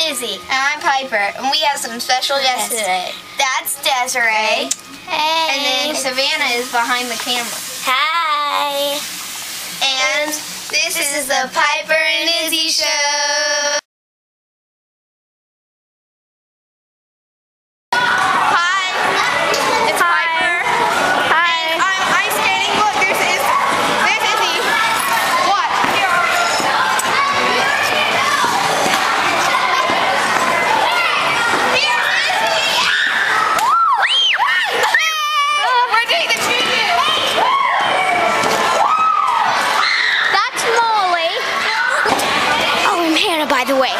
Izzy. And I'm Piper, and we have some special guests today. That's Desiree. Hey. And then Savannah is behind the camera. Hi. And this is the Piper and Izzy Show. Hi, it's Piper. Hi. And I'm ice skating. Look, there's Izzy. Watch. We're doing the tribute. That's Molly. Oh, and Hannah, by the way.